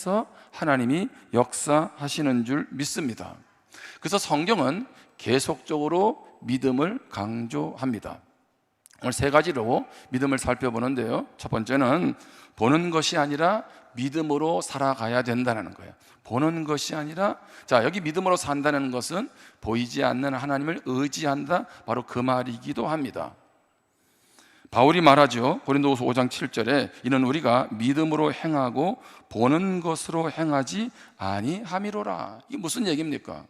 통해서 하나님이 역사하시는 줄 믿습니다. 그래서 성경은 계속적으로 믿음을 강조합니다. 오늘 세 가지로 믿음을 살펴보는데요, 첫 번째는 보는 것이 아니라 믿음으로 살아가야 된다는 거예요. 보는 것이 아니라, 자, 여기 믿음으로 산다는 것은 보이지 않는 하나님을 의지한다, 바로 그 말이기도 합니다. 바울이 말하죠. 고린도후서 5장 7절에 이는 우리가 믿음으로 행하고 보는 것으로 행하지 아니함이로라. 이게 무슨 얘기입니까?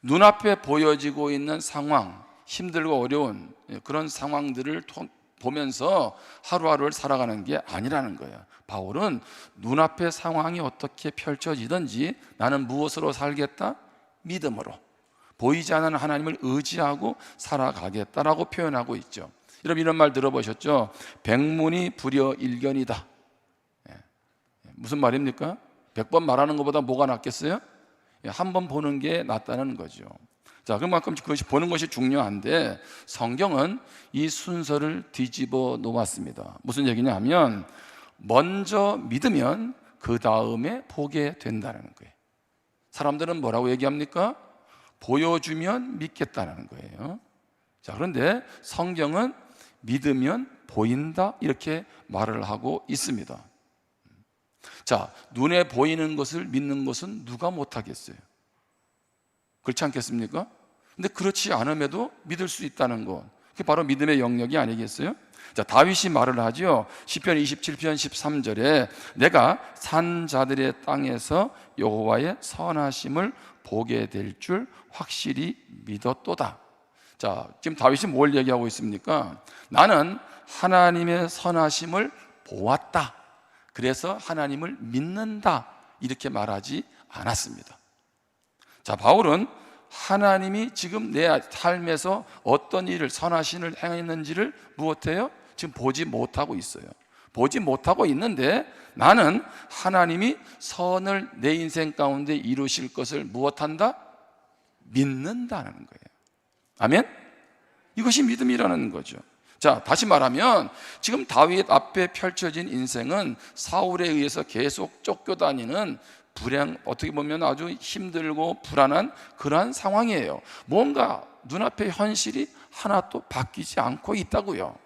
눈앞에 보여지고 있는 상황, 힘들고 어려운 그런 상황들을 보면서 하루하루를 살아가는 게 아니라는 거예요. 바울은 눈앞의 상황이 어떻게 펼쳐지든지 나는 무엇으로 살겠다? 믿음으로, 보이지 않는 하나님을 의지하고 살아가겠다라고 표현하고 있죠. 여러분, 이런 말 들어보셨죠? 백문이 불여일견이다. 무슨 말입니까? 100번 말하는 것보다 뭐가 낫겠어요? 한 번 보는 게 낫다는 거죠. 자, 그만큼 그것이 보는 것이 중요한데 성경은 이 순서를 뒤집어 놓았습니다. 무슨 얘기냐 하면 먼저 믿으면 그 다음에 보게 된다는 거예요. 사람들은 뭐라고 얘기합니까? 보여주면 믿겠다는 거예요. 자, 그런데 성경은 믿으면 보인다, 이렇게 말을 하고 있습니다. 자, 눈에 보이는 것을 믿는 것은 누가 못하겠어요? 그렇지 않겠습니까? 근데 그렇지 않음에도 믿을 수 있다는 것, 그게 바로 믿음의 영역이 아니겠어요? 자, 다윗이 말을 하죠. 시편 27편 13절에 내가 산 자들의 땅에서 여호와의 선하심을 보게 될 줄 확실히 믿었도다. 자, 지금 다윗이 뭘 얘기하고 있습니까? 나는 하나님의 선하심을 보았다, 그래서 하나님을 믿는다, 이렇게 말하지 않았습니다. 자, 바울은 하나님이 지금 내 삶에서 어떤 일을, 선하신 일을 행했는지를 무엇해요? 지금 보지 못하고 있어요. 보지 못하고 있는데 나는 하나님이 선을 내 인생 가운데 이루실 것을 무엇한다? 믿는다는 거예요. 아멘? 이것이 믿음이라는 거죠. 자, 다시 말하면 지금 다윗 앞에 펼쳐진 인생은 사울에 의해서 계속 쫓겨다니는 불행, 어떻게 보면 아주 힘들고 불안한 그러한 상황이에요. 뭔가 눈앞의 현실이 하나도 바뀌지 않고 있다고요.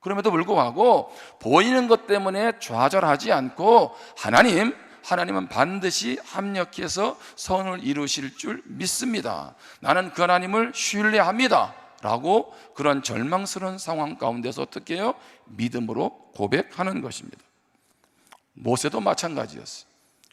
그럼에도 불구하고 보이는 것 때문에 좌절하지 않고 하나님은 반드시 합력해서 선을 이루실 줄 믿습니다. 나는 그 하나님을 신뢰합니다 라고 그런 절망스러운 상황 가운데서 어떻게 해요? 믿음으로 고백하는 것입니다. 모세도 마찬가지였어요.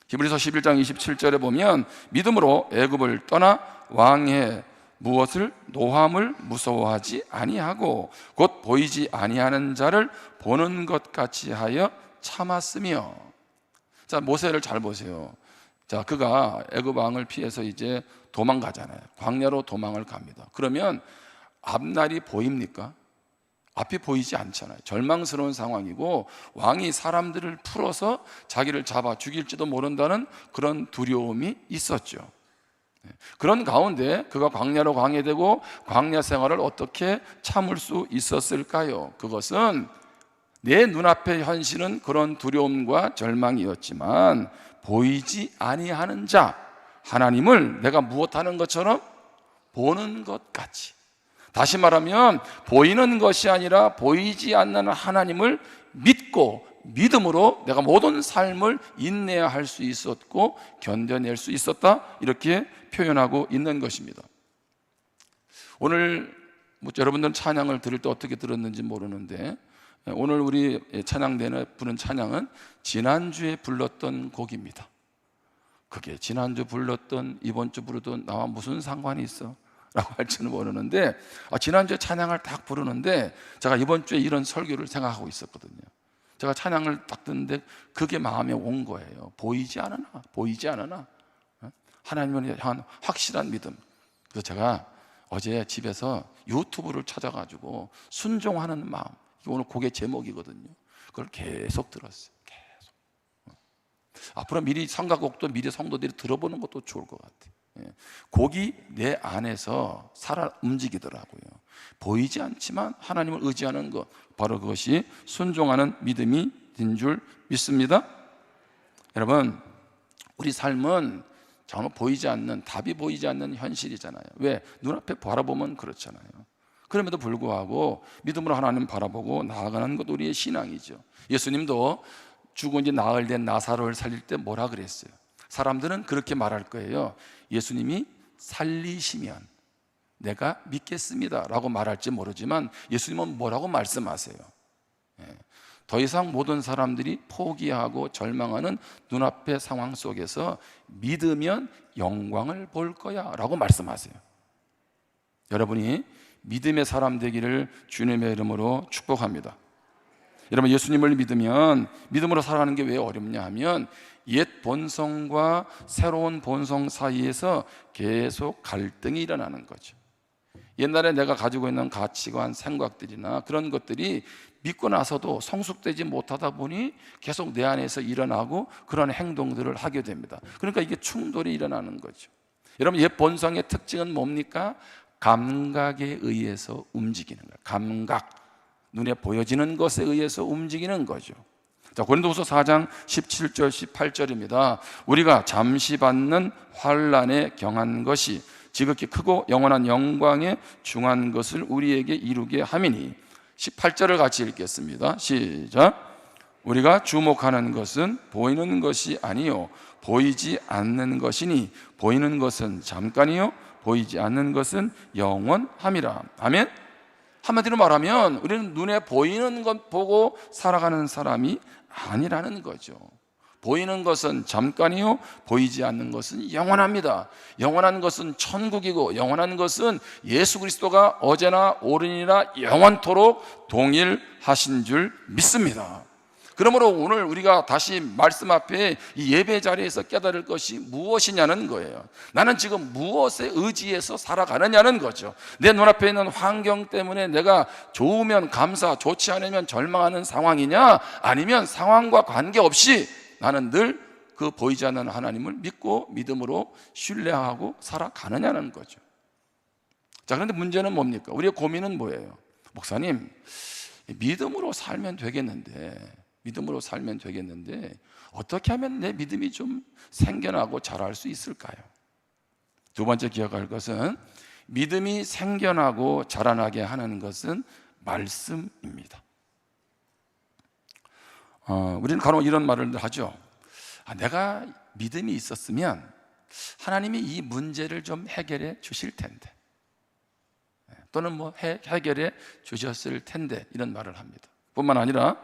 히브리서 11장 27절에 보면 믿음으로 애굽을 떠나 왕의 무엇을 노함을 무서워하지 아니하고 곧 보이지 아니하는 자를 보는 것 같이 하여 참았으며. 자, 모세를 잘 보세요. 자, 그가 애굽 왕을 피해서 이제 도망가잖아요. 광야로 도망을 갑니다. 그러면 앞날이 보입니까? 앞이 보이지 않잖아요. 절망스러운 상황이고 왕이 사람들을 풀어서 자기를 잡아 죽일지도 모른다는 그런 두려움이 있었죠. 그런 가운데 그가 광야로 가게 되고 광야 생활을 어떻게 참을 수 있었을까요? 그것은 내 눈앞의 현실은 그런 두려움과 절망이었지만 보이지 아니하는 자, 하나님을 내가 무엇하는 것처럼 보는 것 같이, 다시 말하면 보이는 것이 아니라 보이지 않는 하나님을 믿고 믿음으로 내가 모든 삶을 인내해야 할 수 있었고 견뎌낼 수 있었다, 이렇게 표현하고 있는 것입니다. 오늘 여러분들은 찬양을 들을 때 어떻게 들었는지 모르는데 오늘 우리 찬양대에 부른 찬양은 지난주에 불렀던 곡입니다. 그게 지난주 불렀던 이번 주 부르던 나와 무슨 상관이 있어? 라고 할지는 모르는데 지난주에 찬양을 딱 부르는데 제가 이번 주에 이런 설교를 생각하고 있었거든요. 제가 찬양을 딱 듣는데 그게 마음에 온 거예요. 보이지 않으나 하나님을 향한 확실한 믿음. 그래서 제가 어제 집에서 유튜브를 찾아가지고 순종하는 마음, 이게 오늘 곡의 제목이거든요. 그걸 계속 들었어요. 앞으로 미리 성가곡도 미리 성도들이 들어보는 것도 좋을 것 같아요. 곡이 내 안에서 살아 움직이더라고요. 보이지 않지만 하나님을 의지하는 것, 바로 그것이 순종하는 믿음이 된 줄 믿습니다. 여러분, 우리 삶은 정말 보이지 않는, 답이 보이지 않는 현실이잖아요. 왜? 눈앞에 바라보면 그렇잖아요. 그럼에도 불구하고 믿음으로 하나님 바라보고 나아가는 것, 우리의 신앙이죠. 예수님도 죽은 지 나흘 된 나사로를 살릴 때 뭐라 그랬어요? 사람들은 그렇게 말할 거예요. 예수님이 살리시면 내가 믿겠습니다 라고 말할지 모르지만 예수님은 뭐라고 말씀하세요? 더 이상 모든 사람들이 포기하고 절망하는 눈앞의 상황 속에서 믿으면 영광을 볼 거야 라고 말씀하세요. 여러분이 믿음의 사람 되기를 주님의 이름으로 축복합니다. 여러분, 예수님을 믿으면, 믿음으로 살아가는 게 왜 어렵냐 하면 옛 본성과 새로운 본성 사이에서 계속 갈등이 일어나는 거죠. 옛날에 내가 가지고 있는 가치관, 생각들이나 그런 것들이 믿고 나서도 성숙되지 못하다 보니 계속 내 안에서 일어나고 그런 행동들을 하게 됩니다. 그러니까 이게 충돌이 일어나는 거죠. 여러분, 옛 본성의 특징은 뭡니까? 감각에 의해서 움직이는 거예요. 감각, 눈에 보여지는 것에 의해서 움직이는 거죠. 자, 고린도후서 4장 17절 18절입니다. 우리가 잠시 받는 환난에 경한 것이 지극히 크고 영원한 영광에 중한 것을 우리에게 이루게 함이니. 18절을 같이 읽겠습니다. 시작. 우리가 주목하는 것은 보이는 것이 아니요 보이지 않는 것이니 보이는 것은 잠깐이요 보이지 않는 것은 영원함이라. 아멘. 한마디로 말하면 우리는 눈에 보이는 것 보고 살아가는 사람이 아니라는 거죠. 보이는 것은 잠깐이요 보이지 않는 것은 영원합니다. 영원한 것은 천국이고 영원한 것은 예수 그리스도가 어제나 오늘이나 영원토록 동일하신 줄 믿습니다. 그러므로 오늘 우리가 다시 말씀 앞에 이 예배 자리에서 깨달을 것이 무엇이냐는 거예요. 나는 지금 무엇에 의지해서 살아가느냐는 거죠. 내 눈앞에 있는 환경 때문에 내가 좋으면 감사, 좋지 않으면 절망하는 상황이냐, 아니면 상황과 관계없이 나는 늘 그 보이지 않는 하나님을 믿고 믿음으로 신뢰하고 살아가느냐는 거죠. 자, 그런데 문제는 뭡니까? 우리의 고민은 뭐예요? 목사님, 믿음으로 살면 되겠는데 어떻게 하면 내 믿음이 좀 생겨나고 자랄 수 있을까요? 두 번째 기억할 것은 믿음이 생겨나고 자라나게 하는 것은 말씀입니다. 우리는 간혹 이런 말을 하죠. 내가 믿음이 있었으면 하나님이 이 문제를 좀 해결해 주실 텐데, 또는 뭐 해결해 주셨을 텐데, 이런 말을 합니다. 뿐만 아니라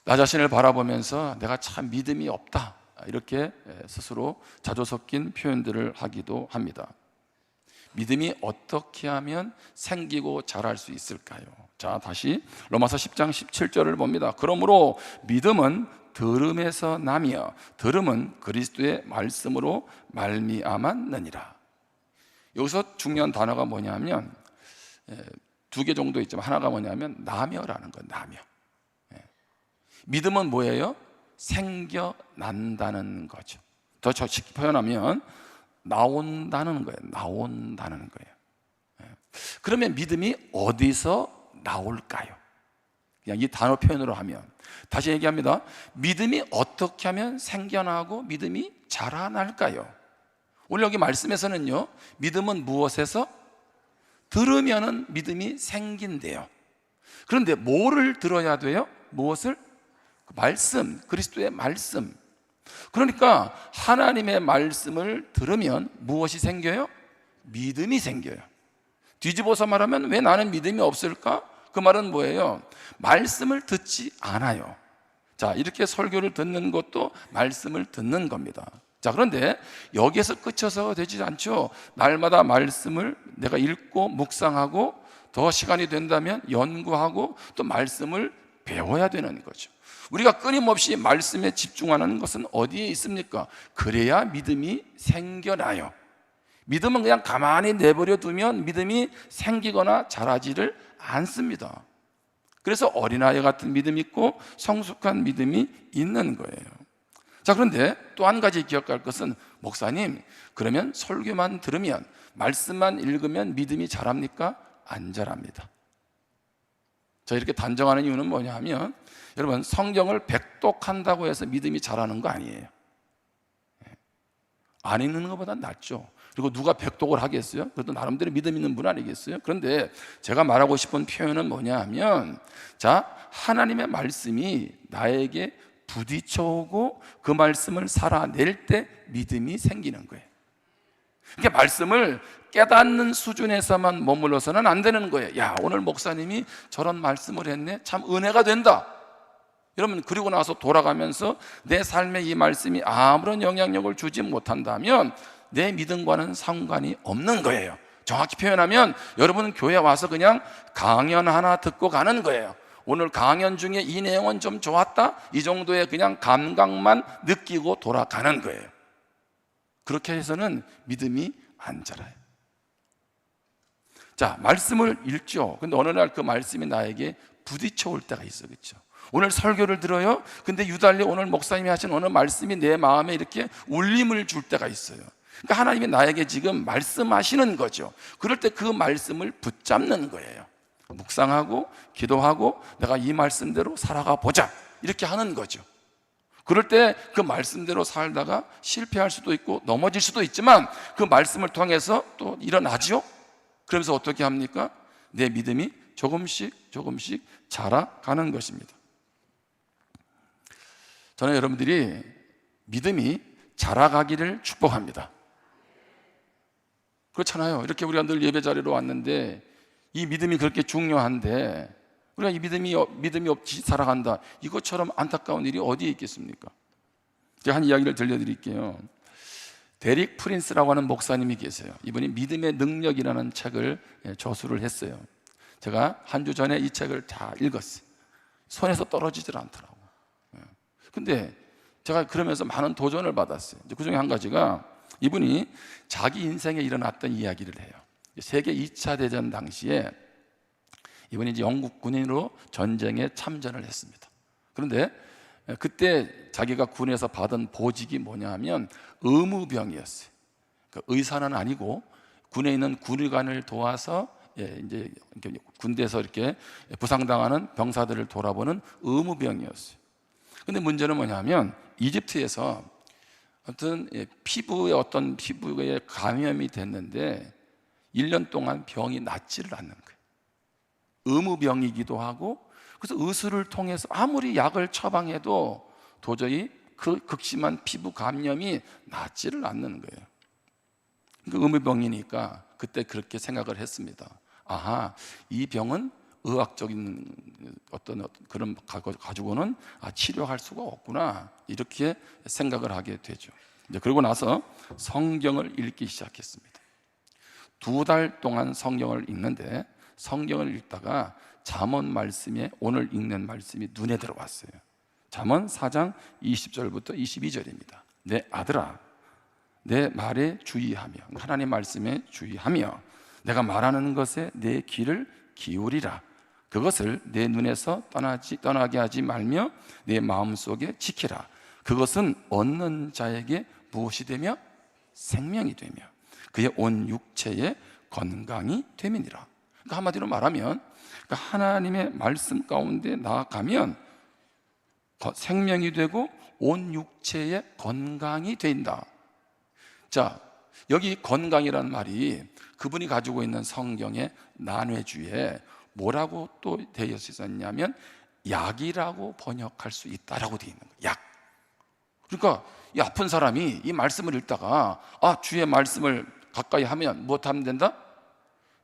나 자신을 바라보면서 내가 참 믿음이 없다, 이렇게 스스로 자조 섞인 표현들을 하기도 합니다. 믿음이 어떻게 하면 생기고 자랄 수 있을까요? 자, 다시 로마서 10장 17절을 봅니다. 그러므로 믿음은 들음에서 나며 들음은 그리스도의 말씀으로 말미암았느니라. 여기서 중요한 단어가 뭐냐면 두 개 정도 있지만 하나가 뭐냐면 나며라는 거예요. 나며. 믿음은 뭐예요? 생겨난다는 거죠. 더 쉽게 표현하면 나온다는 거예요. 나온다는 거예요. 그러면 믿음이 어디서 나올까요? 그냥 이 단어 표현으로 하면, 다시 얘기합니다. 믿음이 어떻게 하면 생겨나고 믿음이 자라날까요? 오늘 여기 말씀에서는요, 믿음은 무엇에서? 들으면은 믿음이 생긴대요. 그런데 뭐를 들어야 돼요? 무엇을? 말씀, 그리스도의 말씀. 그러니까 하나님의 말씀을 들으면 무엇이 생겨요? 믿음이 생겨요. 뒤집어서 말하면 왜 나는 믿음이 없을까? 그 말은 뭐예요? 말씀을 듣지 않아요. 자, 이렇게 설교를 듣는 것도 말씀을 듣는 겁니다. 자, 그런데 여기에서 그쳐서 되지 않죠. 날마다 말씀을 내가 읽고 묵상하고 더 시간이 된다면 연구하고 또 말씀을 배워야 되는 거죠. 우리가 끊임없이 말씀에 집중하는 것은 어디에 있습니까? 그래야 믿음이 생겨나요. 믿음은 그냥 가만히 내버려 두면 믿음이 생기거나 자라지를 않습니다. 그래서 어린아이 같은 믿음이 있고 성숙한 믿음이 있는 거예요. 자, 그런데 또 한 가지 기억할 것은, 목사님, 그러면 설교만 들으면, 말씀만 읽으면 믿음이 자랍니까? 안 자랍니다. 저 이렇게 단정하는 이유는 뭐냐 하면, 여러분, 성경을 백독한다고 해서 믿음이 자라는 거 아니에요. 안 읽는 것보다 낫죠. 그리고 누가 백독을 하겠어요? 그래도 나름대로 믿음 있는 분 아니겠어요? 그런데 제가 말하고 싶은 표현은 뭐냐 하면, 자, 하나님의 말씀이 나에게 부딪혀오고 그 말씀을 살아낼 때 믿음이 생기는 거예요. 그러니까 말씀을 깨닫는 수준에서만 머물러서는 안 되는 거예요. 야, 오늘 목사님이 저런 말씀을 했네, 참 은혜가 된다. 여러분, 그리고 나서 돌아가면서 내 삶에 이 말씀이 아무런 영향력을 주지 못한다면 내 믿음과는 상관이 없는 거예요. 정확히 표현하면 여러분은 교회 와서 그냥 강연 하나 듣고 가는 거예요. 오늘 강연 중에 이 내용은 좀 좋았다, 이 정도의 그냥 감각만 느끼고 돌아가는 거예요. 그렇게 해서는 믿음이 안 자라요. 자, 말씀을 읽죠. 근데 어느 날 그 말씀이 나에게 부딪혀 올 때가 있어, 그렇죠? 오늘 설교를 들어요. 근데 유달리 오늘 목사님이 하신 어느 말씀이 내 마음에 이렇게 울림을 줄 때가 있어요. 그러니까 하나님이 나에게 지금 말씀하시는 거죠. 그럴 때 그 말씀을 붙잡는 거예요. 묵상하고 기도하고 내가 이 말씀대로 살아가 보자, 이렇게 하는 거죠. 그럴 때 그 말씀대로 살다가 실패할 수도 있고 넘어질 수도 있지만 그 말씀을 통해서 또 일어나죠. 그러면서 어떻게 합니까? 내 믿음이 조금씩 조금씩 자라가는 것입니다. 저는 여러분들이 믿음이 자라가기를 축복합니다. 그렇잖아요. 이렇게 우리가 늘 예배 자리로 왔는데 이 믿음이 그렇게 중요한데 우리가 이 믿음이 없이 살아간다, 이것처럼 안타까운 일이 어디에 있겠습니까? 제가 한 이야기를 들려드릴게요. 데릭 프린스라고 하는 목사님이 계세요. 이분이 믿음의 능력이라는 책을 저술을 했어요. 제가 한 주 전에 이 책을 다 읽었어요. 손에서 떨어지질 않더라고요. 근데 제가 그러면서 많은 도전을 받았어요. 그 중에 한 가지가 이분이 자기 인생에 일어났던 이야기를 해요. 세계 2차 대전 당시에 이분이 이제 영국 군인으로 전쟁에 참전을 했습니다. 그런데 그때 자기가 군에서 받은 보직이 뭐냐 하면 의무병이었어요. 그러니까 의사는 아니고 군에 있는 군의관을 도와서 이제 군대에서 이렇게 부상당하는 병사들을 돌아보는 의무병이었어요. 근데 문제는 뭐냐면 이집트에서 아무튼 피부에 감염이 됐는데 1년 동안 병이 낫지를 않는 거예요. 의무병이기도 하고, 그래서 의술을 통해서 아무리 약을 처방해도 도저히 그 극심한 피부 감염이 낫지를 않는 거예요. 그러니까 의무병이니까 그때 그렇게 생각을 했습니다. 아하, 이 병은 의학적인 어떤 그런 가지고는 치료할 수가 없구나, 이렇게 생각을 하게 되죠. 이제 그러고 나서 성경을 읽기 시작했습니다. 2달 동안 성경을 읽는데 성경을 읽다가 잠언 말씀에 오늘 읽는 말씀이 눈에 들어왔어요. 잠언 4장 20절부터 22절입니다. 내 아들아, 내 말에 주의하며, 하나님 말씀에 주의하며 내가 말하는 것에 내 귀를 기울이라. 그것을 내 눈에서 떠나게 하지 말며 내 마음속에 지키라. 그것은 얻는 자에게 무엇이 되며 생명이 되며 그의 온 육체에 건강이 됨이니라. 그러니까 한마디로 말하면, 그러니까 하나님의 말씀 가운데 나아가면 생명이 되고 온 육체에 건강이 된다. 자, 여기 건강이라는 말이 그분이 가지고 있는 성경의 난회주에 뭐라고 또 되어 있었냐면 약이라고 번역할 수 있다라고 되어 있는 거예요. 약. 그러니까 이 아픈 사람이 이 말씀을 읽다가 주의 말씀을 가까이 하면 무엇 하면 된다?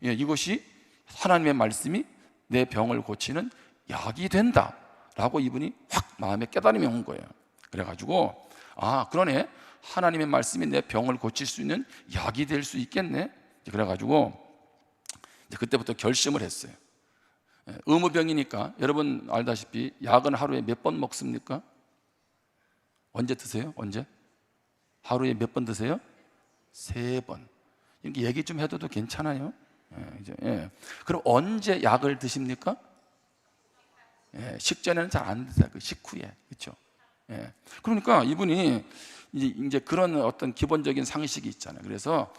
이것이 하나님의 말씀이 내 병을 고치는 약이 된다 라고 이분이 확 마음에 깨달음이 온 거예요. 그래가지고 그러네, 하나님의 말씀이 내 병을 고칠 수 있는 약이 될 수 있겠네. 그래가지고 그때부터 결심을 했어요. 의무병이니까 여러분 알다시피 약은 하루에 몇 번 먹습니까? 언제 드세요? 언제? 하루에 몇 번 드세요? 3번. 이렇게 얘기 좀 해도 괜찮아요. 그럼 언제 약을 드십니까? 식전에는 잘 안 드세요. 그 식후에, 그렇죠? 그러니까 이분이 이제 그런 어떤 기본적인 상식이 있잖아요. 그래서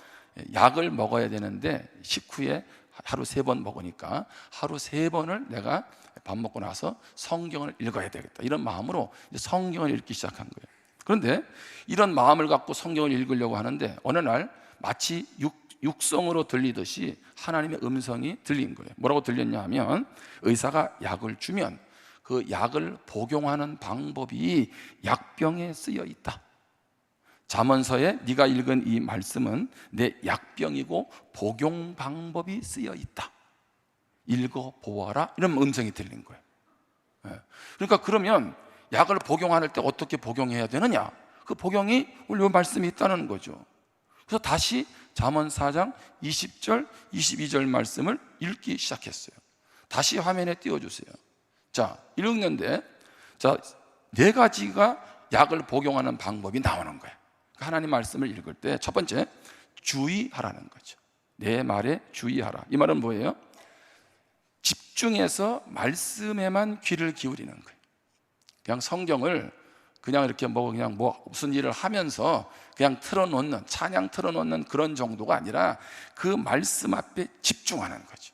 약을 먹어야 되는데 식후에 하루 3번 먹으니까 하루 3번을 내가 밥 먹고 나서 성경을 읽어야 되겠다, 이런 마음으로 이제 성경을 읽기 시작한 거예요. 그런데 이런 마음을 갖고 성경을 읽으려고 하는데 어느 날 마치 육성으로 들리듯이 하나님의 음성이 들린 거예요. 뭐라고 들렸냐 하면, 의사가 약을 주면 그 약을 복용하는 방법이 약병에 쓰여 있다. 잠언서에 네가 읽은 이 말씀은 내 약병이고 복용 방법이 쓰여 있다. 읽어보아라. 이런 음성이 들린 거예요. 그러니까 그러면 약을 복용할 때 어떻게 복용해야 되느냐, 그 복용이 우리 이 말씀이 있다는 거죠. 그래서 다시 잠언 4장 20절 22절 말씀을 읽기 시작했어요. 다시 화면에 띄워주세요. 자, 읽는데, 자, 4가지가 약을 복용하는 방법이 나오는 거예요. 하나님 말씀을 읽을 때 첫 번째, 주의하라는 거죠. 내 말에 주의하라. 이 말은 뭐예요? 집중해서 말씀에만 귀를 기울이는 거예요. 그냥 성경을 그냥 이렇게 그냥 무슨 일을 하면서 그냥 틀어놓는, 찬양 틀어놓는 그런 정도가 아니라 그 말씀 앞에 집중하는 거죠.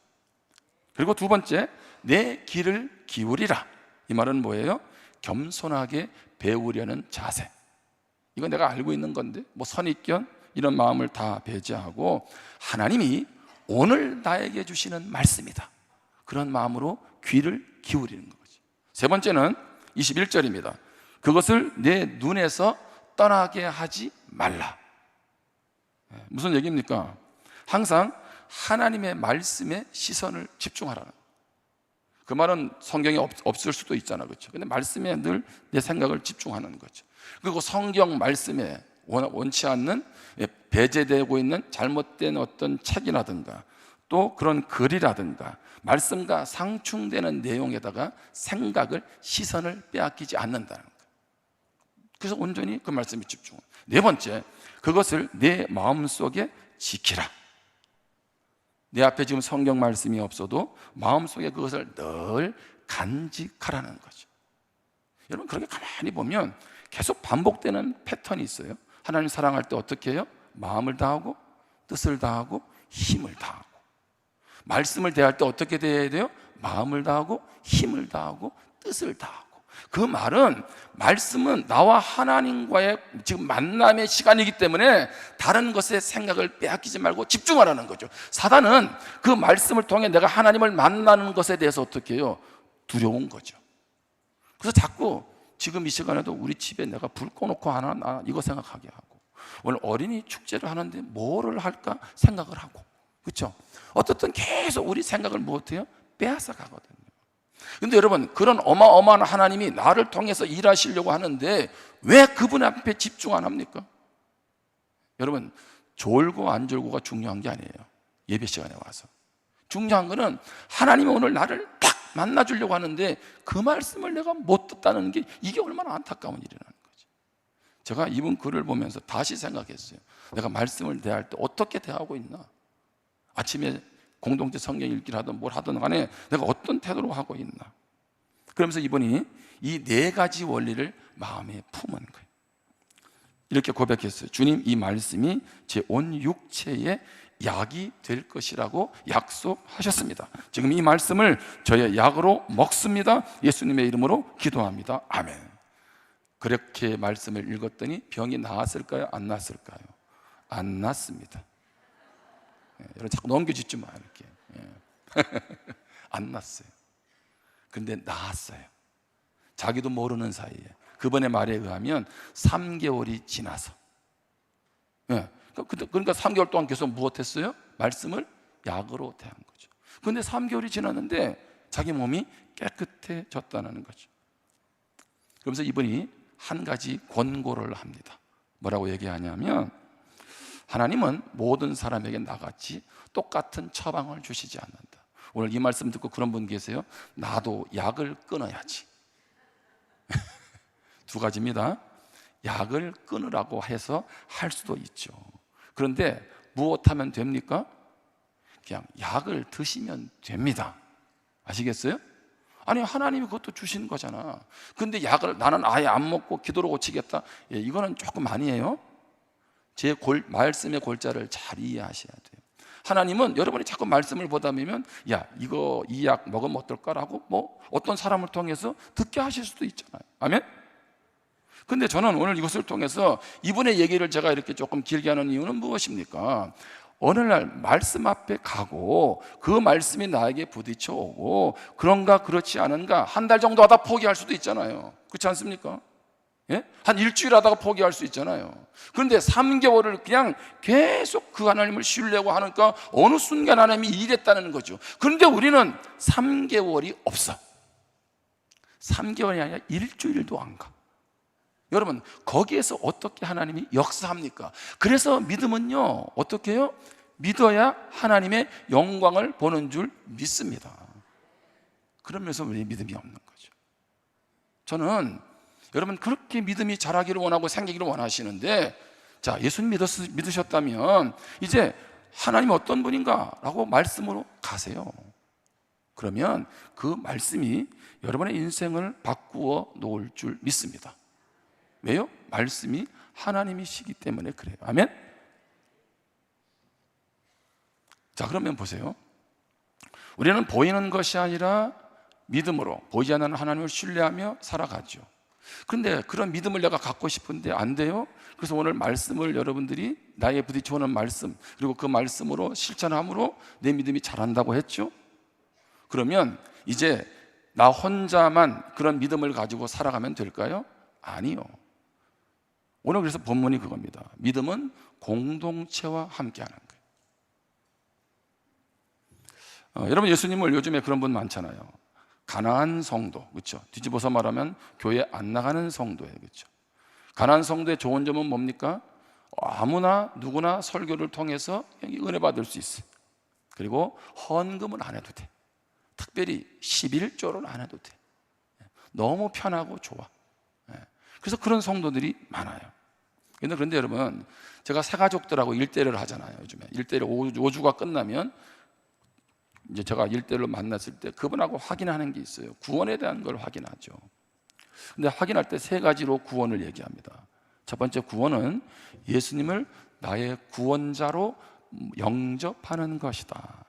그리고 두 번째, 내 귀를 기울이라. 이 말은 뭐예요? 겸손하게 배우려는 자세. 이건 내가 알고 있는 건데, 선입견 이런 마음을 다 배제하고 하나님이 오늘 나에게 주시는 말씀이다, 그런 마음으로 귀를 기울이는 거죠. 세 번째는 21절입니다. 그것을 내 눈에서 떠나게 하지 말라. 무슨 얘기입니까? 항상 하나님의 말씀에 시선을 집중하라는, 그 말은 성경에 없을 수도 있잖아, 그렇죠? 근데 말씀에 늘 내 생각을 집중하는 거죠. 그리고 성경 말씀에 원치 않는, 배제되고 있는 잘못된 어떤 책이라든가 또 그런 글이라든가 말씀과 상충되는 내용에다가 생각을, 시선을 빼앗기지 않는다는 거예요. 그래서 온전히 그 말씀에 집중. 네 번째, 그것을 내 마음속에 지키라. 내 앞에 지금 성경 말씀이 없어도 마음속에 그것을 늘 간직하라는 거죠. 여러분, 그렇게 가만히 보면 계속 반복되는 패턴이 있어요. 하나님 사랑할 때 어떻게 해요? 마음을 다하고 뜻을 다하고 힘을 다하고. 말씀을 대할 때 어떻게 대해야 돼요? 마음을 다하고 힘을 다하고 뜻을 다하고. 그 말은, 말씀은 나와 하나님과의 지금 만남의 시간이기 때문에 다른 것에 생각을 빼앗기지 말고 집중하라는 거죠. 사단은 그 말씀을 통해 내가 하나님을 만나는 것에 대해서 어떻게 해요? 두려운 거죠. 그래서 자꾸 지금 이 시간에도 우리 집에 내가 불 꺼놓고 하나, 이거 생각하게 하고, 오늘 어린이 축제를 하는데 뭐를 할까 생각을 하고, 그렇죠? 어떻든 계속 우리 생각을 못해요? 빼앗아 가거든요. 근데 여러분, 그런 어마어마한 하나님이 나를 통해서 일하시려고 하는데 왜 그분 앞에 집중 안 합니까? 여러분, 졸고 안 졸고가 중요한 게 아니에요. 예배 시간에 와서 중요한 거는 하나님이 오늘 나를 딱 만나주려고 하는데 그 말씀을 내가 못 듣다는 게, 이게 얼마나 안타까운 일이라는 거죠. 제가 이분 글을 보면서 다시 생각했어요. 내가 말씀을 대할 때 어떻게 대하고 있나? 아침에 공동체 성경 읽기를 하든 뭘 하든 간에 내가 어떤 태도로 하고 있나? 그러면서 이분이 이 4가지 원리를 마음에 품은 거예요. 이렇게 고백했어요. 주님, 이 말씀이 제 온 육체에 약이 될 것이라고 약속하셨습니다. 지금 이 말씀을 저의 약으로 먹습니다. 예수님의 이름으로 기도합니다. 아멘. 그렇게 말씀을 읽었더니 병이 나았을까요? 안 나았을까요? 안 났습니다. 여러분, 자꾸 넘겨짓지 마, 이렇게. 안 났어요. 근데 나았어요. 자기도 모르는 사이에. 그분의 말에 의하면 3개월이 지나서. 그러니까 3개월 동안 계속 무엇했어요? 말씀을 약으로 대한 거죠. 그런데 3개월이 지났는데 자기 몸이 깨끗해졌다는 거죠. 그러면서 이분이 한 가지 권고를 합니다. 뭐라고 얘기하냐면, 하나님은 모든 사람에게 나같이 똑같은 처방을 주시지 않는다. 오늘 이 말씀 듣고 그런 분 계세요? 나도 약을 끊어야지. 2가지입니다. 약을 끊으라고 해서 할 수도 있죠. 그런데 무엇하면 됩니까? 그냥 약을 드시면 됩니다. 아시겠어요? 아니, 하나님이 그것도 주시는 거잖아. 근데 약을 나는 아예 안 먹고 기도로 고치겠다, 이거는 조금 아니에요. 제 말씀의 골자를 잘 이해하셔야 돼요. 하나님은 여러분이 자꾸 말씀을 보다 보면 야, 이거 이 약 먹으면 어떨까라고 뭐 어떤 사람을 통해서 듣게 하실 수도 있잖아요. 아멘? 근데 저는 오늘 이것을 통해서 이분의 얘기를 제가 이렇게 조금 길게 하는 이유는 무엇입니까? 어느 날 말씀 앞에 가고 그 말씀이 나에게 부딪혀 오고 그런가 그렇지 않은가 한 달 정도 하다 포기할 수도 있잖아요. 그렇지 않습니까? 예? 한 일주일 하다가 포기할 수 있잖아요. 그런데 3개월을 그냥 계속 그 하나님을 신뢰하고 하니까 어느 순간 하나님이 일했다는 거죠. 그런데 우리는 3개월이 없어. 3개월이 아니라 일주일도 안 가. 여러분, 거기에서 어떻게 하나님이 역사합니까? 그래서 믿음은요, 어떻게 해요? 믿어야 하나님의 영광을 보는 줄 믿습니다. 그러면서 왜 믿음이 없는 거죠? 저는 여러분 그렇게 믿음이 자라기를 원하고 생기기를 원하시는데, 자, 예수님 믿으셨다면 이제 하나님 어떤 분인가? 라고 말씀으로 가세요. 그러면 그 말씀이 여러분의 인생을 바꾸어 놓을 줄 믿습니다. 왜요? 말씀이 하나님이시기 때문에 그래요. 아멘? 자, 그러면 보세요. 우리는 보이는 것이 아니라 믿음으로 보이지 않는 하나님을 신뢰하며 살아가죠. 그런데 그런 믿음을 내가 갖고 싶은데 안 돼요? 그래서 오늘 말씀을 여러분들이 나에게 부딪혀오는 말씀, 그리고 그 말씀으로 실천함으로 내 믿음이 자란다고 했죠. 그러면 이제 나 혼자만 그런 믿음을 가지고 살아가면 될까요? 아니요. 오늘 그래서 본문이 그겁니다. 믿음은 공동체와 함께하는 거예요. 여러분, 예수님을 요즘에 그런 분 많잖아요. 가난한 성도, 그렇죠? 뒤집어서 말하면 교회 안 나가는 성도예요, 그렇죠? 가난한 성도의 좋은 점은 뭡니까? 아무나 누구나 설교를 통해서 은혜 받을 수 있어요. 그리고 헌금은 안 해도 돼. 특별히 11조를 안 해도 돼. 너무 편하고 좋아. 그래서 그런 성도들이 많아요. 그런데 여러분, 제가 새가족들하고 일대를 하잖아요. 요즘에 일대를 5주가 끝나면 이제 제가 일대를 만났을 때 그분하고 확인하는 게 있어요. 구원에 대한 걸 확인하죠. 근데 확인할 때 3가지로 구원을 얘기합니다. 첫 번째 구원은 예수님을 나의 구원자로 영접하는 것이다.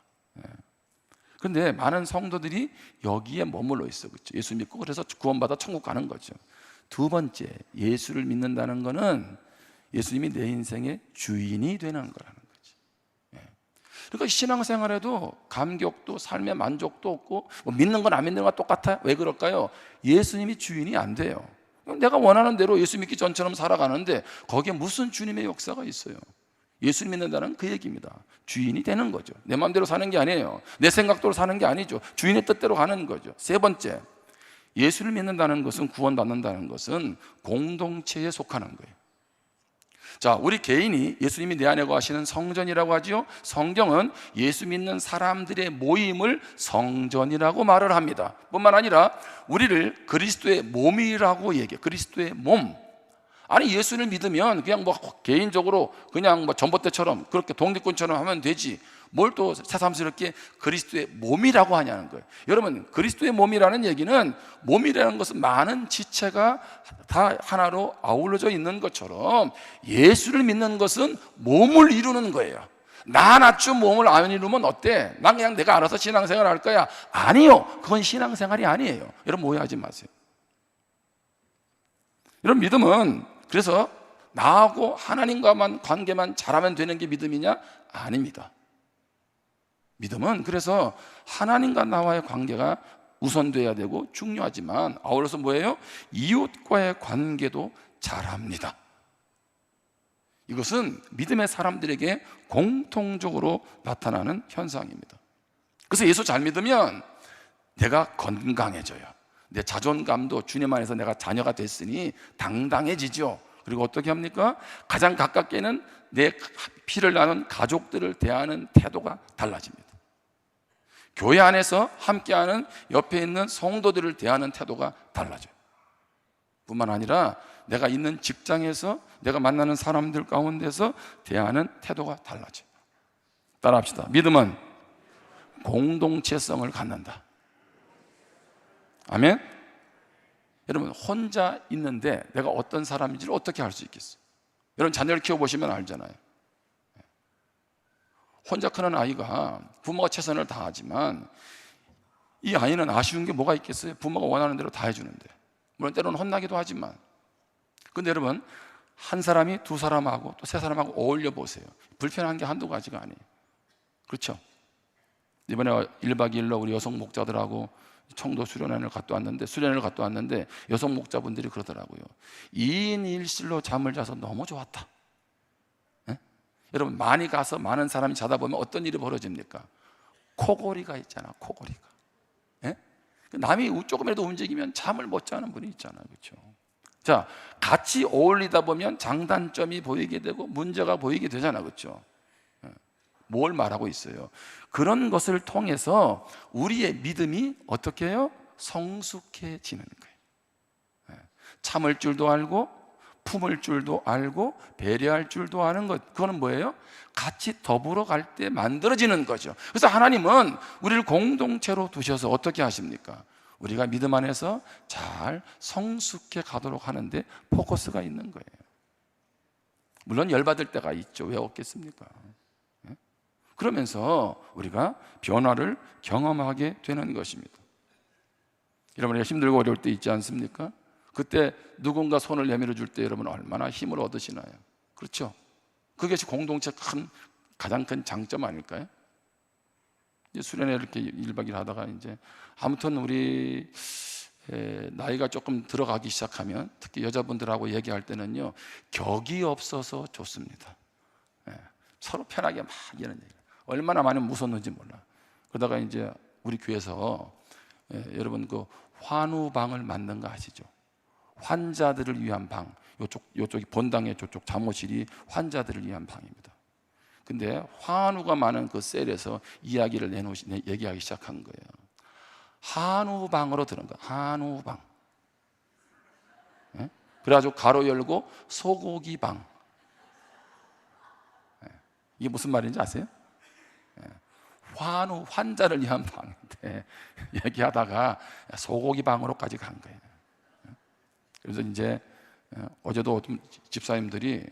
그런데 많은 성도들이 여기에 머물러 있어, 그렇죠? 예수 믿고 그래서 구원받아 천국 가는 거죠. 두 번째, 예수를 믿는다는 것은 예수님이 내 인생의 주인이 되는 거라는 거지. 그러니까 신앙생활에도 감격도 삶의 만족도 없고 뭐 믿는 건 안 믿는 건 똑같아요. 왜 그럴까요? 예수님이 주인이 안 돼요. 내가 원하는 대로 예수 믿기 전처럼 살아가는데 거기에 무슨 주님의 역사가 있어요? 예수 믿는다는 그 얘기입니다. 주인이 되는 거죠. 내 마음대로 사는 게 아니에요. 내 생각대로 사는 게 아니죠. 주인의 뜻대로 가는 거죠. 세 번째, 예수를 믿는다는 것은, 구원받는다는 것은 공동체에 속하는 거예요. 자, 우리 개인이 예수님이 내 안에 거하시는 성전이라고 하죠. 성경은 예수 믿는 사람들의 모임을 성전이라고 말을 합니다. 뿐만 아니라 우리를 그리스도의 몸이라고 얘기해요. 그리스도의 몸. 아니, 예수를 믿으면 그냥 뭐 개인적으로 그냥 뭐 전봇대처럼 그렇게 독립군처럼 하면 되지, 뭘 또 새삼스럽게 그리스도의 몸이라고 하냐는 거예요. 여러분, 그리스도의 몸이라는 얘기는, 몸이라는 것은 많은 지체가 다 하나로 아울러져 있는 것처럼 예수를 믿는 것은 몸을 이루는 거예요. 나 하나쯤 몸을 안 이루면 어때? 난 그냥 내가 알아서 신앙생활 할 거야. 아니요, 그건 신앙생활이 아니에요. 여러분, 오해하지 마세요. 여러분, 믿음은 그래서 나하고 하나님과만 관계만 잘하면 되는 게 믿음이냐? 아닙니다. 믿음은 그래서 하나님과 나와의 관계가 우선돼야 되고 중요하지만 아울러서 뭐예요? 이웃과의 관계도 잘합니다. 이것은 믿음의 사람들에게 공통적으로 나타나는 현상입니다. 그래서 예수 잘 믿으면 내가 건강해져요. 내 자존감도 주님 안에서 내가 자녀가 됐으니 당당해지죠. 그리고 어떻게 합니까? 가장 가깝게는 내 피를 나눈 가족들을 대하는 태도가 달라집니다. 교회 안에서 함께하는 옆에 있는 성도들을 대하는 태도가 달라져요. 뿐만 아니라 내가 있는 직장에서 내가 만나는 사람들 가운데서 대하는 태도가 달라져요. 따라합시다. 믿음은 공동체성을 갖는다. 아멘? 여러분, 혼자 있는데 내가 어떤 사람인지를 어떻게 알 수 있겠어요? 여러분, 자녀를 키워보시면 알잖아요. 혼자 크는 아이가 부모가 최선을 다하지만 이 아이는 아쉬운 게 뭐가 있겠어요? 부모가 원하는 대로 다 해주는데. 물론 때로는 혼나기도 하지만. 근데 여러분, 한 사람이 두 사람하고 또 세 사람하고 어울려 보세요. 불편한 게 한두 가지가 아니에요. 그렇죠? 이번에 1박 2일로 우리 여성 목자들하고 청도 수련회를 갔다 왔는데 여성 목자분들이 그러더라고요. 2인 1실로 잠을 자서 너무 좋았다. 예? 여러분, 많이 가서 많은 사람이 자다 보면 어떤 일이 벌어집니까? 코골이가 있잖아, 코골이가. 예? 남이 조금이라도 움직이면 잠을 못 자는 분이 있잖아요. 그렇죠? 자, 같이 어울리다 보면 장단점이 보이게 되고 문제가 보이게 되잖아. 그렇죠? 뭘 말하고 있어요? 그런 것을 통해서 우리의 믿음이 어떻게 해요? 성숙해지는 거예요. 참을 줄도 알고 품을 줄도 알고 배려할 줄도 아는 것, 그거는 뭐예요? 같이 더불어 갈 때 만들어지는 거죠. 그래서 하나님은 우리를 공동체로 두셔서 어떻게 하십니까? 우리가 믿음 안에서 잘 성숙해 가도록 하는데 포커스가 있는 거예요. 물론 열받을 때가 있죠. 왜 없겠습니까? 그러면서 우리가 변화를 경험하게 되는 것입니다. 여러분, 힘들고 어려울 때 있지 않습니까? 그때 누군가 손을 내밀어 줄 때 여러분 얼마나 힘을 얻으시나요? 그렇죠? 그것이 공동체 가장 큰 장점 아닐까요? 이제 수련회 이렇게 1박 2일 하다가 이제 아무튼 우리 나이가 조금 들어가기 시작하면 특히 여자분들하고 얘기할 때는요, 격이 없어서 좋습니다. 서로 편하게 막 이런 얘기. 얼마나 많이 무섭는지 몰라. 그러다가 이제 우리 교회에서 여러분 그 환우방을 만든 거 아시죠? 환자들을 위한 방. 요쪽이 본당의 저쪽 잠옷실이 환자들을 위한 방입니다. 근데 환우가 많은 그 셀에서 이야기를 얘기하기 시작한 거예요. 한우방으로 들은 거야. 한우방. 그래가지고 가로 열고 소고기방. 이게 무슨 말인지 아세요? 환자를 위한 방인데 얘기하다가 소고기 방으로까지 간 거예요. 그래서 이제 어제도 집사님들이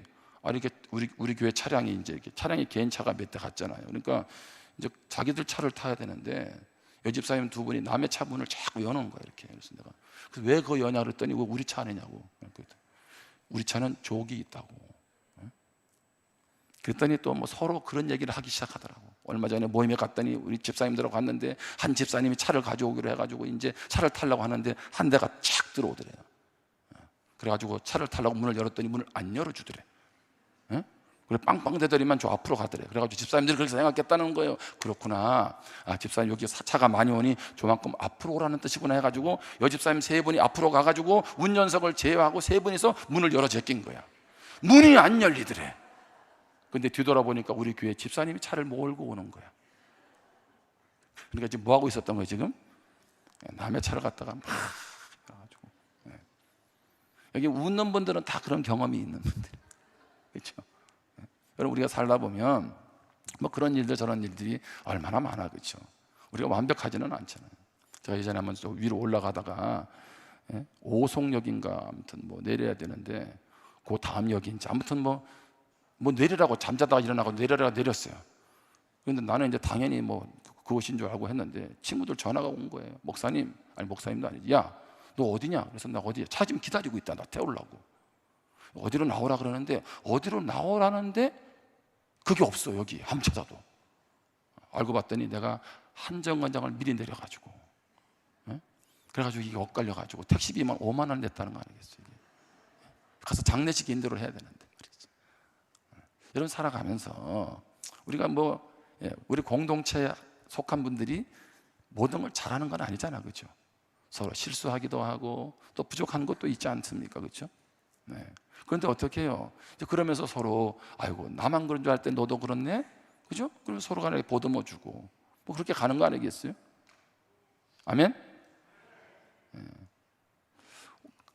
이렇게 우리 교회 차량이 이제 차량이 개인 차가 몇 대 갔잖아요. 그러니까 이제 자기들 차를 타야 되는데 여집사님 두 분이 남의 차 문을 자꾸 여는 거예요. 이렇게. 그래서 내가 왜 그거 여냐 그랬더니 왜 우리 차 아니냐고. 우리 차는 족이 있다고. 그랬더니 또 뭐 서로 그런 얘기를 하기 시작하더라고. 얼마 전에 모임에 갔더니 우리 집사님들하고 갔는데 한 집사님이 차를 가져오기로 해가지고 이제 차를 타려고 하는데 한 대가 착 들어오더래요. 그래가지고 차를 타려고 문을 열었더니 문을 안 열어주더래. 그래 빵빵 대더니만 저 앞으로 가더래. 그래가지고 집사님들이 그렇게 생각했다는 거예요. 그렇구나. 집사님 여기 차가 많이 오니 저만큼 앞으로 오라는 뜻이구나 해가지고 여집사님 세 분이 앞으로 가가지고 운전석을 제어하고 세 분이서 문을 열어 제낀 거야. 문이 안 열리더래. 근데 뒤돌아보니까 우리 교회 집사님이 차를 몰고 오는 거야. 그러니까 지금 뭐 하고 있었던 거예요 지금? 남의 차를 갖다가 막 해가지고. 여기 웃는 분들은 다 그런 경험이 있는 분들, 그렇죠? 여러분, 우리가 살다 보면 뭐 그런 일들 저런 일들이 얼마나 많아, 그렇죠? 우리가 완벽하지는 않잖아요. 제가 예전에 한번 저 위로 올라가다가 오송역인가 아무튼 뭐 내려야 되는데 그 다음 역인지 아무튼 뭐 내리라고 잠자다가 일어나고 내려라 내렸어요. 그런데 나는 이제 당연히 뭐 그것인 줄 알고 했는데 친구들 전화가 온 거예요. 목사님도 아니지. 야, 너 어디냐? 그래서 나 어디야? 차 지금 기다리고 있다. 나 태우려고. 어디로 나오라 그러는데 어디로 나오라는데 그게 없어. 여기 한번 찾아도. 알고 봤더니 내가 한정거장을 미리 내려가지고 그래가지고 이게 엇갈려가지고 택시비만 5만 원 냈다는 거 아니겠어요? 가서 장례식 인도를 해야 되는데 말이지. 이런 살아가면서 우리가 우리 공동체에 속한 분들이 모든 걸 잘하는 건 아니잖아, 그렇죠? 서로 실수하기도 하고 또 부족한 것도 있지 않습니까, 그렇죠? 그런데 어떻게 해요? 그러면서 서로 아이고 나만 그런 줄 알 때 너도 그렇네, 그죠? 그럼 서로 간에 보듬어 주고 뭐 그렇게 가는 거 아니겠어요? 아멘.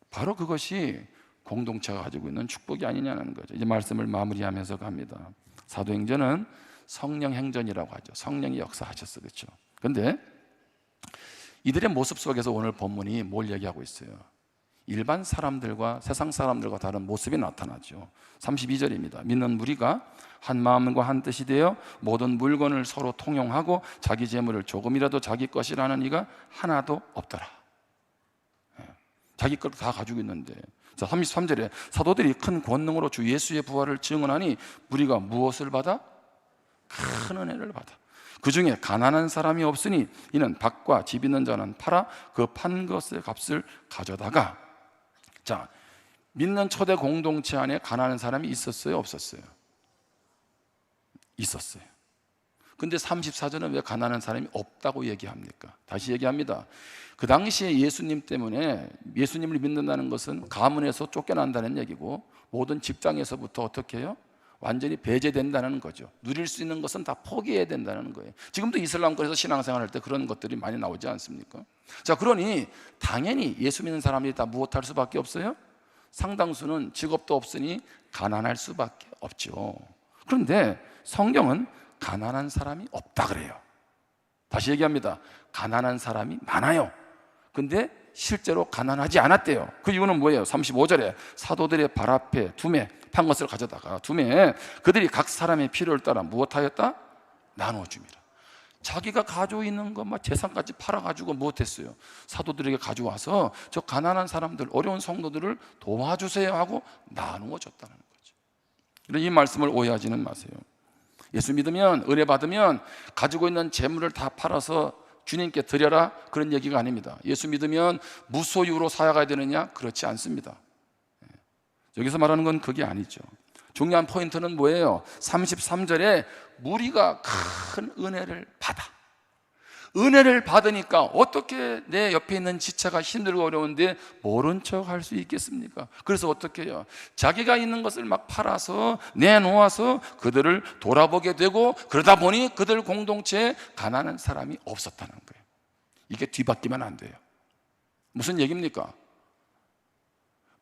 바로 그것이 공동체가 가지고 있는 축복이 아니냐는 거죠. 이제 말씀을 마무리하면서 갑니다. 사도행전은 성령 행전이라고 하죠. 성령이 역사하셨어, 그렇죠? 그런데 이들의 모습 속에서 오늘 본문이 뭘 얘기하고 있어요? 일반 사람들과 세상 사람들과 다른 모습이 나타나죠. 32절입니다. 믿는 무리가 한 마음과 한 뜻이 되어 모든 물건을 서로 통용하고 자기 재물을 조금이라도 자기 것이라는 이가 하나도 없더라. 자기 걸 다 가지고 있는데. 자, 33절에 사도들이 큰 권능으로 주 예수의 부활을 증언하니 무리가 무엇을 받아? 큰 은혜를 받아. 그 중에 가난한 사람이 없으니 이는 밭과 집 있는 자는 팔아 그 판 것의 값을 가져다가. 자, 믿는 초대 공동체 안에 가난한 사람이 있었어요? 없었어요? 있었어요. 근데 34절은 왜 가난한 사람이 없다고 얘기합니까? 다시 얘기합니다. 그 당시에 예수님 때문에, 예수님을 믿는다는 것은 가문에서 쫓겨난다는 얘기고, 모든 직장에서부터 어떻게 해요? 완전히 배제된다는 거죠. 누릴 수 있는 것은 다 포기해야 된다는 거예요. 지금도 이슬람권에서 신앙생활 할 때 그런 것들이 많이 나오지 않습니까? 자, 그러니 당연히 예수 믿는 사람들이 다 무엇할 수밖에 없어요? 상당수는 직업도 없으니 가난할 수밖에 없죠. 그런데 성경은 가난한 사람이 없다 그래요. 다시 얘기합니다. 가난한 사람이 많아요. 근데 실제로 가난하지 않았대요. 그 이유는 뭐예요? 35절에 사도들의 발 앞에 두매 판 것을 가져다가, 두매 그들이 각 사람의 필요를 따라 무엇하였다? 나누어 줍니다. 자기가 가지고 있는 것 막 재산까지 팔아가지고 무엇했어요? 사도들에게 가져와서 저 가난한 사람들, 어려운 성도들을 도와주세요 하고 나누어 줬다는 거죠. 이 말씀을 오해하지는 마세요. 예수 믿으면, 은혜 받으면 가지고 있는 재물을 다 팔아서 주님께 드려라, 그런 얘기가 아닙니다. 예수 믿으면 무소유로 살아가야 되느냐? 그렇지 않습니다. 여기서 말하는 건 그게 아니죠. 중요한 포인트는 뭐예요? 33절에 무리가 큰 은혜를 받아. 은혜를 받으니까 어떻게 내 옆에 있는 지체가 힘들고 어려운데 모른 척 할 수 있겠습니까? 그래서 어떻게 해요? 자기가 있는 것을 막 팔아서 내놓아서 그들을 돌아보게 되고, 그러다 보니 그들 공동체에 가난한 사람이 없었다는 거예요. 이게 뒤바뀌면 안 돼요. 무슨 얘기입니까?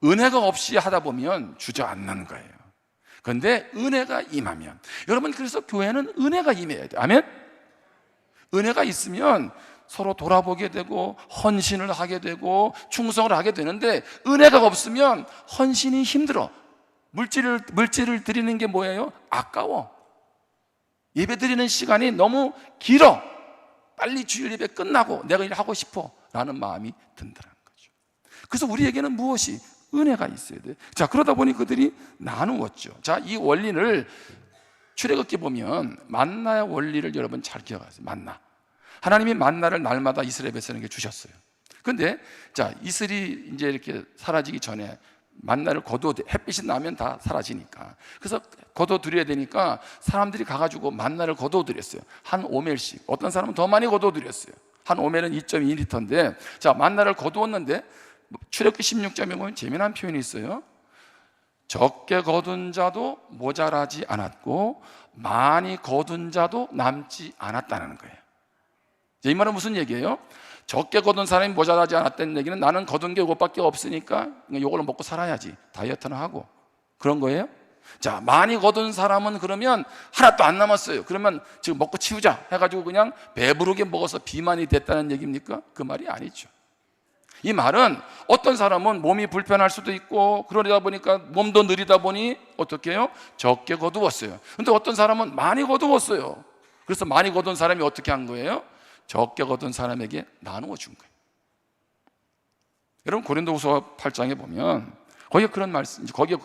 은혜가 없이 하다 보면 주저앉는 거예요. 그런데 은혜가 임하면, 여러분, 그래서 교회는 은혜가 임해야 돼요. 아멘? 은혜가 있으면 서로 돌아보게 되고 헌신을 하게 되고 충성을 하게 되는데, 은혜가 없으면 헌신이 힘들어. 물질을 드리는 게 뭐예요? 아까워. 예배 드리는 시간이 너무 길어. 빨리 주일 예배 끝나고 내가 일하고 싶어 라는 마음이 든다는 거죠. 그래서 우리에게는 무엇이? 은혜가 있어야 돼. 자, 그러다 보니 그들이 나누었죠. 자, 이 원리를 출애굽기 보면 만나의 원리를 여러분 잘 기억하세요. 만나. 하나님이 만나를 날마다 이스라엘 백성에게 주셨어요. 근데 자, 이슬이 이제 이렇게 사라지기 전에 만나를 거둬, 햇빛이 나면 다 사라지니까. 그래서 거둬 드려야 되니까 사람들이 가가지고 만나를 거둬 드렸어요. 한 오멜씩. 어떤 사람은 더 많이 거둬 드렸어요. 한 오멜은 2.2리터인데, 자, 만나를 거두었는데 출애굽기 16장에 보면 재미난 표현이 있어요. 적게 거둔 자도 모자라지 않았고 많이 거둔 자도 남지 않았다는 거예요. 이 말은 무슨 얘기예요? 적게 거둔 사람이 모자라지 않았다는 얘기는 나는 거둔 게 이것밖에 없으니까 이걸로 먹고 살아야지, 다이어트는 하고, 그런 거예요. 자, 많이 거둔 사람은 그러면 하나도 안 남았어요. 그러면 지금 먹고 치우자 해가지고 그냥 배부르게 먹어서 비만이 됐다는 얘기입니까? 그 말이 아니죠. 이 말은 어떤 사람은 몸이 불편할 수도 있고 그러다 보니까 몸도 느리다 보니 어떻게 해요? 적게 거두었어요. 근데 어떤 사람은 많이 거두었어요. 그래서 많이 거둔 사람이 어떻게 한 거예요? 적게 거둔 사람에게 나누어 준 거예요. 여러분, 고린도후서 8장에 보면 거기에 그런 말씀, 거기에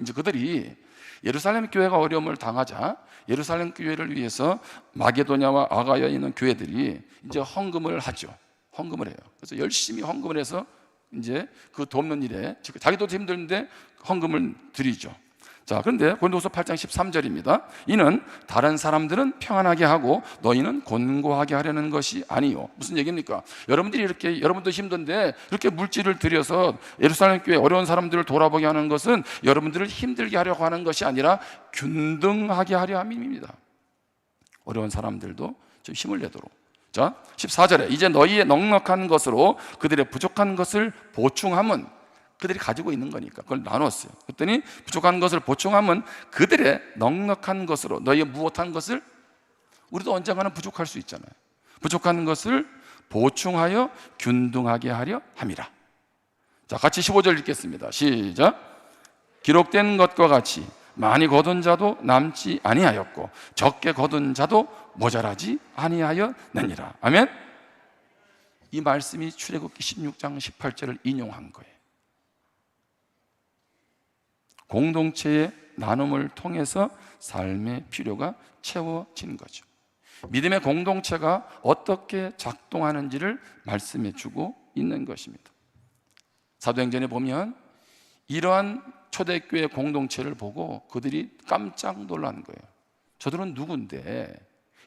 이제 그들이 예루살렘 교회가 어려움을 당하자 예루살렘 교회를 위해서 마게도냐와 아가야에 있는 교회들이 이제 헌금을 하죠. 헌금을 해요. 그래서 열심히 헌금을 해서 이제 그 돕는 일에 자기도 힘든데 헌금을 드리죠. 자, 그런데 고린도후서 8장 13절입니다. 이는 다른 사람들은 평안하게 하고 너희는 곤고하게 하려는 것이 아니요. 무슨 얘기입니까? 여러분들이 이렇게, 여러분도 힘든데 이렇게 물질을 들여서 예루살렘 교회 어려운 사람들을 돌아보게 하는 것은 여러분들을 힘들게 하려고 하는 것이 아니라 균등하게 하려 함입니다. 어려운 사람들도 좀 힘을 내도록. 자, 14절에 이제 너희의 넉넉한 것으로 그들의 부족한 것을 보충함은, 그들이 가지고 있는 거니까 그걸 나눴어요. 그랬더니 부족한 것을 보충함은 그들의 넉넉한 것으로 너희의 무엇한 것을, 우리도 언젠가는 부족할 수 있잖아요. 부족한 것을 보충하여 균등하게 하려 함이라. 자, 같이 15절 읽겠습니다. 시작. 기록된 것과 같이 많이 거둔 자도 남지 아니하였고 적게 거둔 자도 모자라지 아니하였느니라. 아멘. 이 말씀이 출애굽기 16장 18절을 인용한 거예요. 공동체의 나눔을 통해서 삶의 필요가 채워진 거죠. 믿음의 공동체가 어떻게 작동하는지를 말씀해 주고 있는 것입니다. 사도행전에 보면 이러한 초대교회 공동체를 보고 그들이 깜짝 놀란 거예요. 저들은 누군데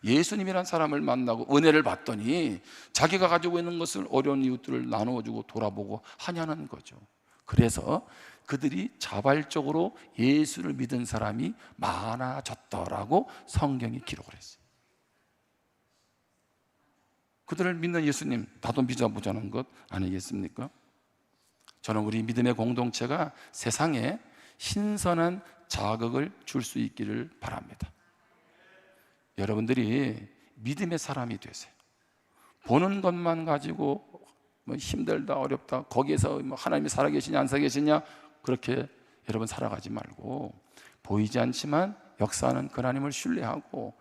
예수님이란 사람을 만나고 은혜를 받더니 자기가 가지고 있는 것을 어려운 이웃들을 나누어주고 돌아보고 하냐는 거죠. 그래서 그들이 자발적으로 예수를 믿은 사람이 많아졌더라고 성경이 기록을 했어요. 그들을 믿는 예수님 나도 믿어보자는 것 아니겠습니까? 저는 우리 믿음의 공동체가 세상에 신선한 자극을 줄 수 있기를 바랍니다. 여러분들이 믿음의 사람이 되세요. 보는 것만 가지고 힘들다 어렵다 거기에서 하나님이 살아계시냐 안 살아계시냐 그렇게 여러분 살아가지 말고 보이지 않지만 역사하는 그 하나님을 신뢰하고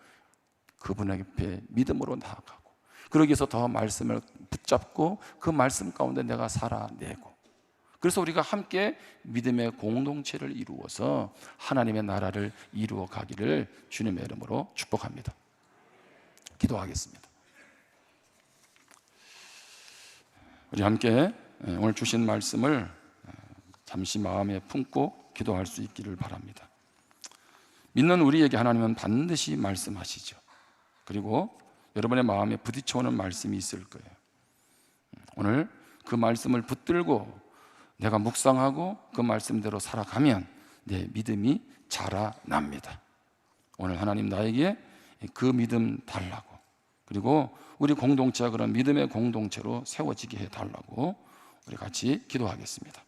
그분에게 믿음으로 나아가고 그러기 위해서 더 말씀을 붙잡고 그 말씀 가운데 내가 살아내고 그래서 우리가 함께 믿음의 공동체를 이루어서 하나님의 나라를 이루어 가기를 주님의 이름으로 축복합니다. 기도하겠습니다. 우리 함께 오늘 주신 말씀을 잠시 마음에 품고 기도할 수 있기를 바랍니다. 믿는 우리에게 하나님은 반드시 말씀하시죠. 그리고 여러분의 마음에 부딪혀오는 말씀이 있을 거예요. 오늘 그 말씀을 붙들고 내가 묵상하고 그 말씀대로 살아가면 내 믿음이 자라납니다. 오늘 하나님 나에게 그 믿음 달라고 그리고 우리 공동체가 그런 믿음의 공동체로 세워지게 해달라고 우리 같이 기도하겠습니다.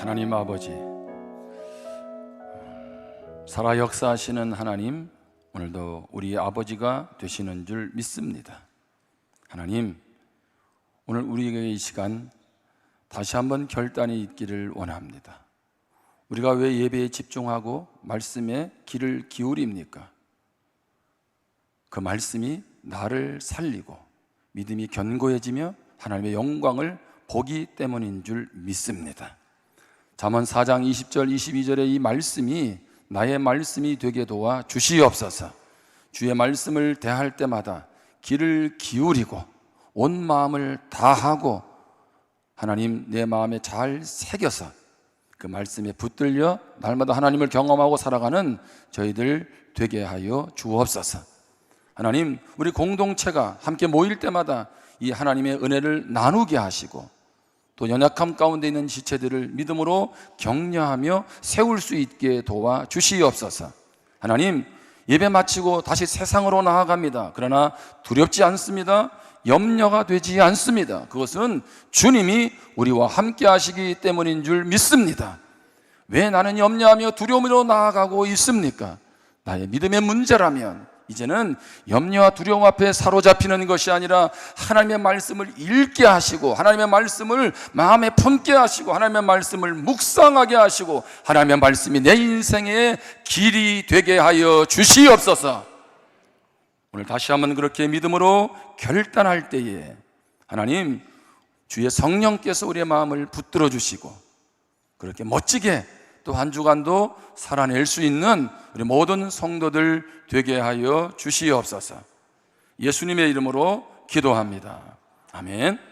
하나님 아버지, 살아 역사하시는 하나님, 오늘도 우리 아버지가 되시는 줄 믿습니다. 하나님, 오늘 우리에게 이 시간 다시 한번 결단이 있기를 원합니다. 우리가 왜 예배에 집중하고 말씀에 귀를 기울입니까? 그 말씀이 나를 살리고 믿음이 견고해지며 하나님의 영광을 보기 때문인 줄 믿습니다. 잠언 4장 20절 22절의 이 말씀이 나의 말씀이 되게 도와 주시옵소서. 주의 말씀을 대할 때마다 귀를 기울이고 온 마음을 다하고 하나님 내 마음에 잘 새겨서 그 말씀에 붙들려 날마다 하나님을 경험하고 살아가는 저희들 되게 하여 주옵소서. 하나님, 우리 공동체가 함께 모일 때마다 이 하나님의 은혜를 나누게 하시고 또 연약함 가운데 있는 지체들을 믿음으로 격려하며 세울 수 있게 도와 주시옵소서. 하나님, 예배 마치고 다시 세상으로 나아갑니다. 그러나 두렵지 않습니다. 염려가 되지 않습니다. 그것은 주님이 우리와 함께 하시기 때문인 줄 믿습니다. 왜 나는 염려하며 두려움으로 나아가고 있습니까? 나의 믿음의 문제라면 이제는 염려와 두려움 앞에 사로잡히는 것이 아니라 하나님의 말씀을 읽게 하시고, 하나님의 말씀을 마음에 품게 하시고, 하나님의 말씀을 묵상하게 하시고, 하나님의 말씀이 내 인생의 길이 되게 하여 주시옵소서. 오늘 다시 한번 그렇게 믿음으로 결단할 때에 하나님, 주의 성령께서 우리의 마음을 붙들어 주시고, 그렇게 멋지게 또 한 주간도 살아낼 수 있는 우리 모든 성도들 되게 하여 주시옵소서. 예수님의 이름으로 기도합니다. 아멘.